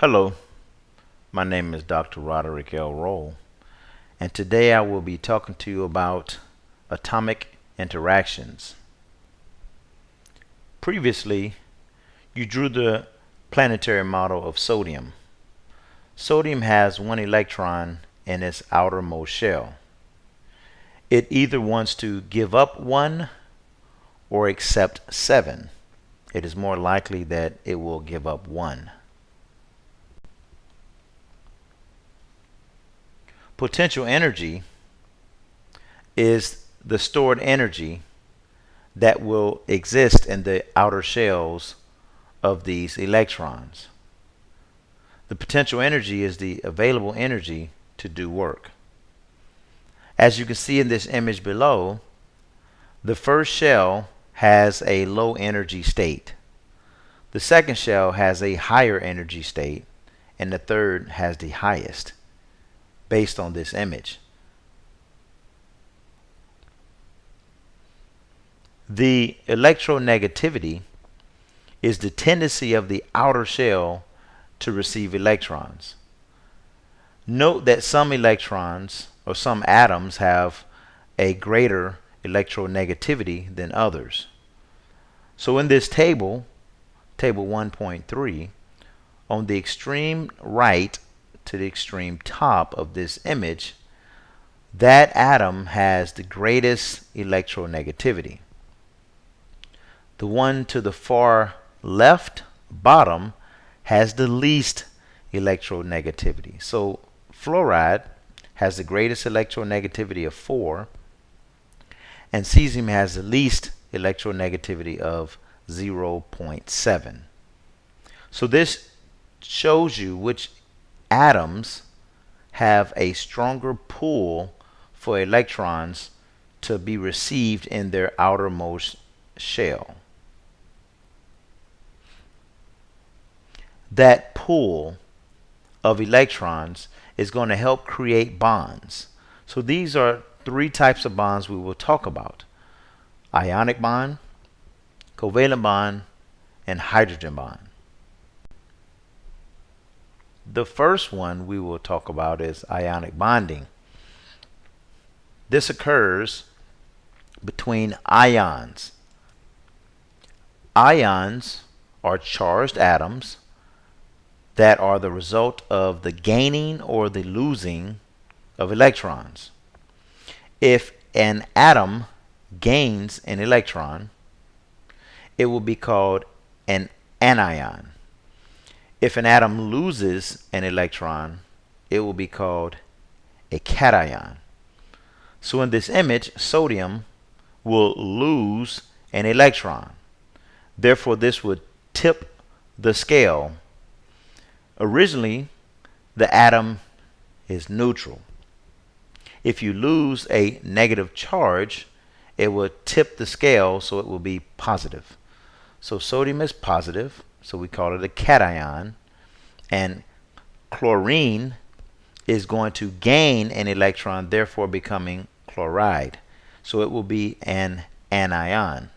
Hello, my name is Dr. Roderick L. Roll, and today I will be talking to you about atomic interactions. Previously, you drew the planetary model of sodium. Sodium has one electron in its outermost shell. It either wants to give up one or accept 7. It is more likely that it will give up 1. Potential energy is the stored energy that will exist in the outer shells of these electrons. The potential energy is the available energy to do work. As you can see in this image below, the first shell has a low energy state. The second shell has a higher energy state, and the third has the highest, based on this image. The electronegativity is the tendency of the outer shell to receive electrons. Note that some electrons or some atoms have a greater electronegativity than others. So in this table, table 1.3, on the extreme right to the extreme top of this image, that atom has the greatest electronegativity. The one to the far left bottom has the least electronegativity. So fluoride has the greatest electronegativity of 4, and cesium has the least electronegativity of 0.7. So this shows you which atoms have a stronger pull for electrons to be received in their outermost shell. That pull of electrons is going to help create bonds. So these are 3 types of bonds we will talk about: ionic bond, covalent bond, and hydrogen bond. The first one we will talk about is ionic bonding. This occurs between ions. Ions are charged atoms that are the result of the gaining or the losing of electrons. If an atom gains an electron, it will be called an anion. If an atom loses an electron, it will be called a cation. So in this image, sodium will lose an electron. Therefore, this would tip the scale. Originally, the atom is neutral. If you lose a negative charge, it will tip the scale, so it will be positive. So sodium is positive, so we call it a cation, and chlorine is going to gain an electron, therefore becoming chloride. So it will be an anion.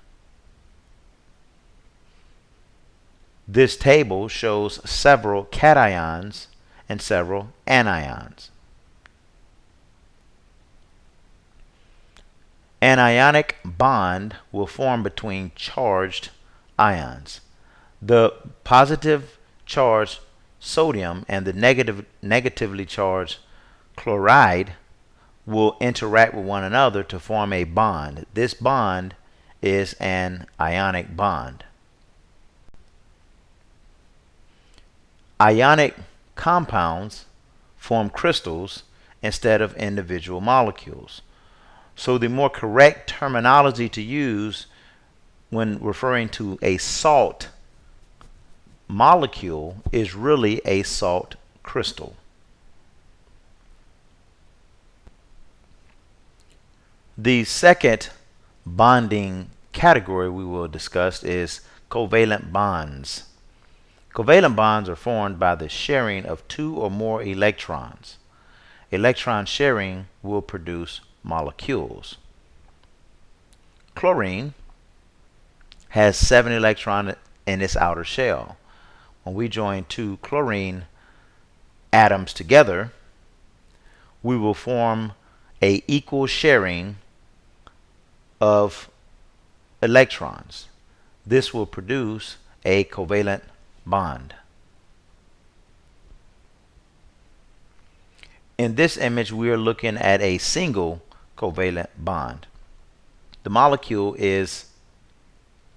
This table shows several cations and several anions. An ionic bond will form between charged ions. The positive charged sodium and the negatively charged chloride will interact with one another to form a bond. This bond is an ionic bond. Ionic compounds form crystals instead of individual molecules. So the more correct terminology to use when referring to a salt molecule is really a salt crystal. The second bonding category we will discuss is covalent bonds. Covalent bonds are formed by the sharing of 2 or more electrons. Electron sharing will produce molecules. Chlorine has 7 electrons in its outer shell. When we join 2 chlorine atoms together, we will form a equal sharing of electrons. This will produce a covalent bond. In this image, we are looking at a single covalent bond. The molecule is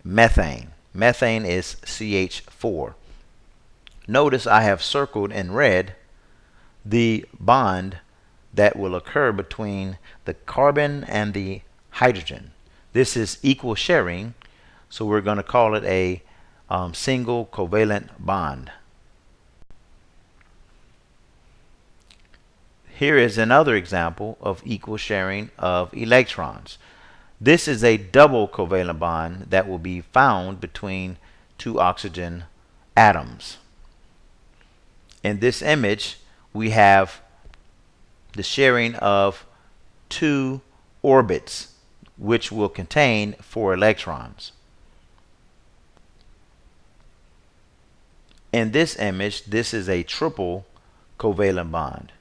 methane. Methane is CH4. Notice I have circled in red the bond that will occur between the carbon and the hydrogen. This is equal sharing, so we're going to call it a single covalent bond. Here is another example of equal sharing of electrons. This is a double covalent bond that will be found between two oxygen atoms. In this image, we have the sharing of two orbits, which will contain 4 electrons. In this image, this is a triple covalent bond.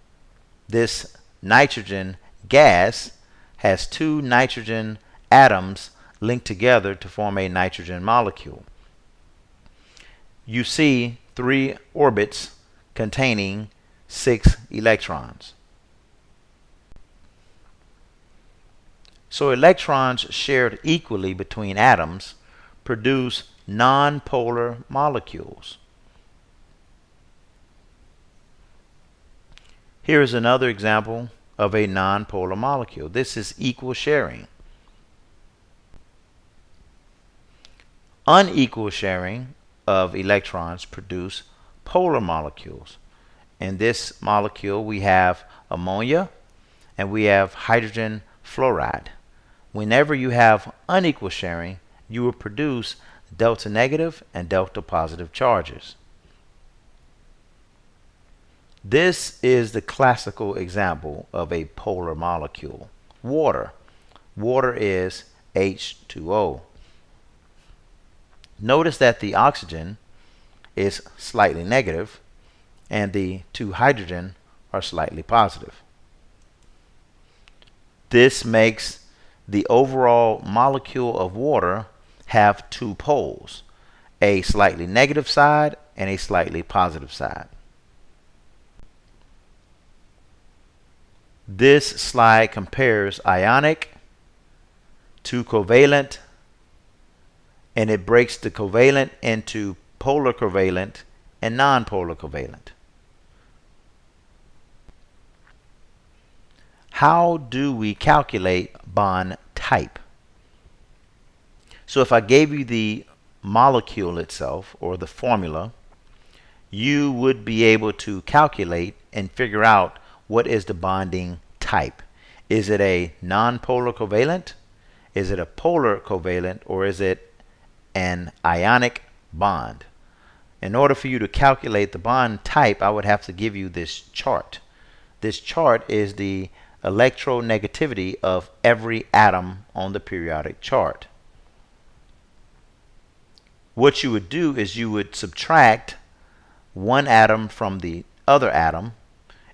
This nitrogen gas has 2 nitrogen atoms linked together to form a nitrogen molecule. You see 3 orbits containing 6 electrons. So electrons shared equally between atoms produce nonpolar molecules. Here is another example of a nonpolar molecule. This is equal sharing. Unequal sharing of electrons produce polar molecules. In this molecule, we have ammonia and we have hydrogen fluoride. Whenever you have unequal sharing, you will produce delta negative and delta positive charges. This is the classical example of a polar molecule. Water. Water is H2O. Notice that the oxygen is slightly negative and the 2 hydrogen are slightly positive. This makes the overall molecule of water have 2 poles, a slightly negative side and a slightly positive side. This slide compares ionic to covalent, and it breaks the covalent into polar covalent and nonpolar covalent. How do we calculate bond type? So if I gave you the molecule itself, or the formula, you would be able to calculate and figure out what is the bonding type. Is it a nonpolar covalent? Is it a polar covalent? Or is it an ionic bond? In order for you to calculate the bond type, I would have to give you this chart. This chart is the electronegativity of every atom on the periodic chart. What you would do is you would subtract one atom from the other atom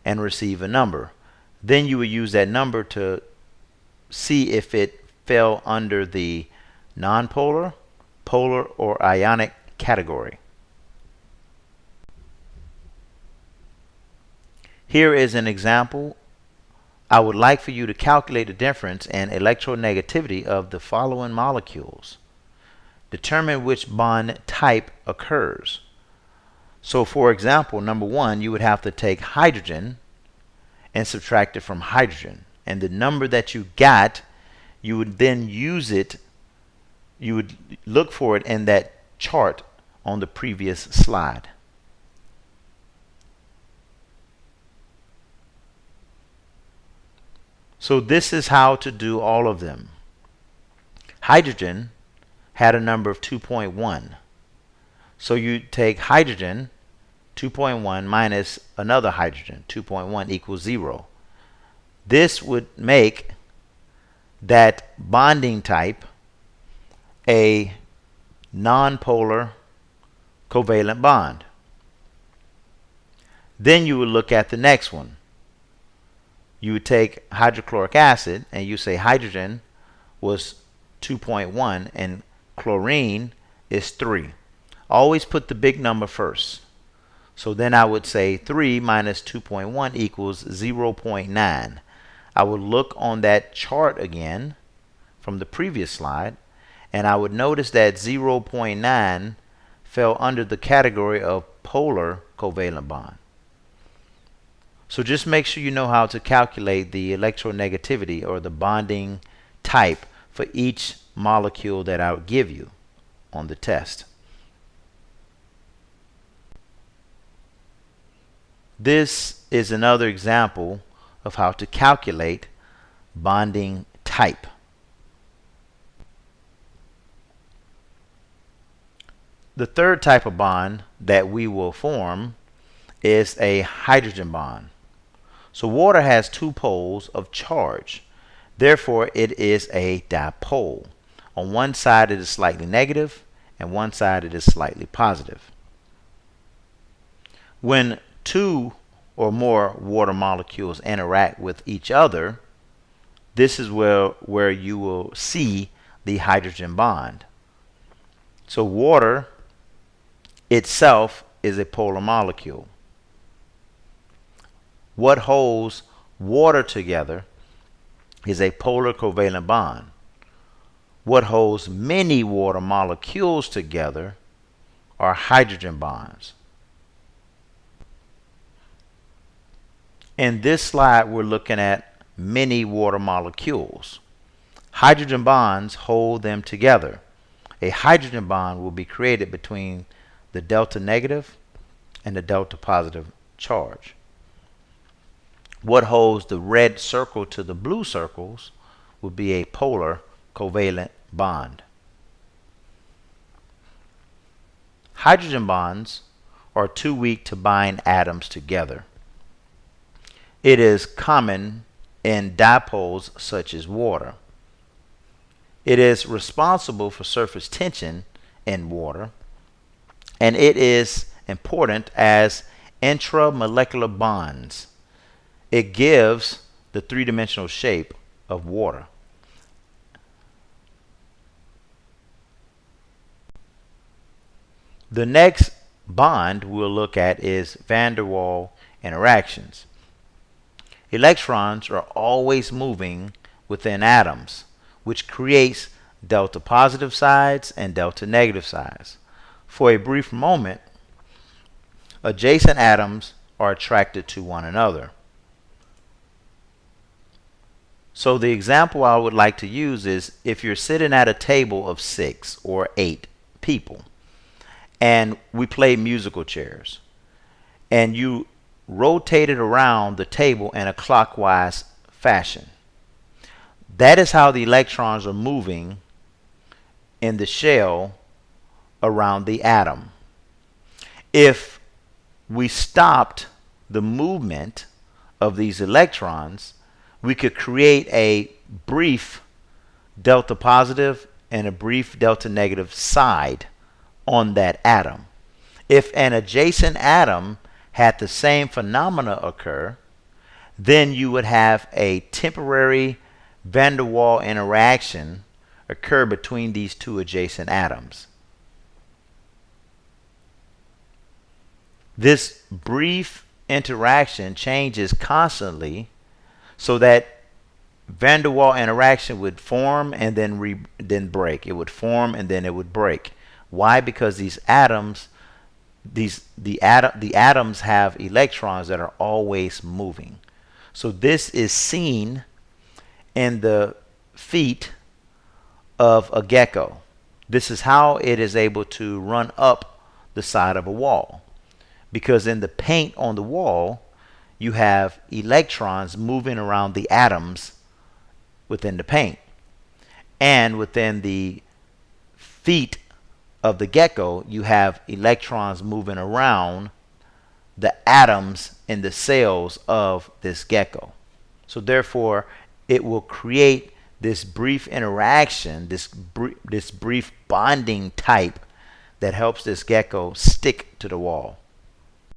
and receive a number. Then you would use that number to see if it fell under the nonpolar, polar, or ionic category. Here is an example. I would like for you to calculate the difference in electronegativity of the following molecules. Determine which bond type occurs. So for example, number 1, you would have to take hydrogen and subtract it from hydrogen. And the number that you got, you would then use it, you would look for it in that chart on the previous slide. So this is how to do all of them. Hydrogen had a number of 2.1. So you take hydrogen 2.1 minus another hydrogen 2.1 equals 0. This would make that bonding type a nonpolar covalent bond. Then you would look at the next one. You would take hydrochloric acid and you say hydrogen was 2.1 and chlorine is 3. Always put the big number first. So then I would say 3 minus 2.1 equals 0.9. I would look on that chart again from the previous slide, and I would notice that 0.9 fell under the category of polar covalent bond. So just make sure you know how to calculate the electronegativity or the bonding type for each molecule that I would give you on the test. This is another example of how to calculate bonding type. The third type of bond that we will form is a hydrogen bond. So water has two poles of charge. Therefore, it is a dipole. On one side it is slightly negative, and one side it is slightly positive. When two or more water molecules interact with each other, this is where you will see the hydrogen bond. So water itself is a polar molecule. What holds water together is a polar covalent bond. What holds many water molecules together are hydrogen bonds. In this slide, we're looking at many water molecules. Hydrogen bonds hold them together. A hydrogen bond will be created between the delta negative and the delta positive charge. What holds the red circle to the blue circles will be a polar covalent bond. Hydrogen bonds are too weak to bind atoms together. It is common in dipoles such as water. It is responsible for surface tension in water, and it is important as intramolecular bonds. It gives the three-dimensional shape of water. The next bond we'll look at is van der Waals interactions. Electrons are always moving within atoms, which creates delta positive sides and delta negative sides. For a brief moment, adjacent atoms are attracted to one another. So the example I would like to use is if you're sitting at a table of 6 or 8 people and we play musical chairs and you rotate it around the table in a clockwise fashion. That is how the electrons are moving in the shell around the atom. If we stopped the movement of these electrons, we could create a brief delta positive and a brief delta negative side on that atom. If an adjacent atom had the same phenomena occur, then you would have a temporary van der Waals interaction occur between these two adjacent atoms. This brief interaction changes constantly so that van der Waals interaction would form and then break. It would form and then it would break. Why? Because these atoms, the atoms have electrons that are always moving. So this is seen in the feet of a gecko. This is how it is able to run up the side of a wall. Because in the paint on the wall, you have electrons moving around the atoms within the paint. And within the feet of the gecko, you have electrons moving around the atoms in the cells of this gecko. So therefore, it will create this brief interaction, this brief bonding type that helps this gecko stick to the wall.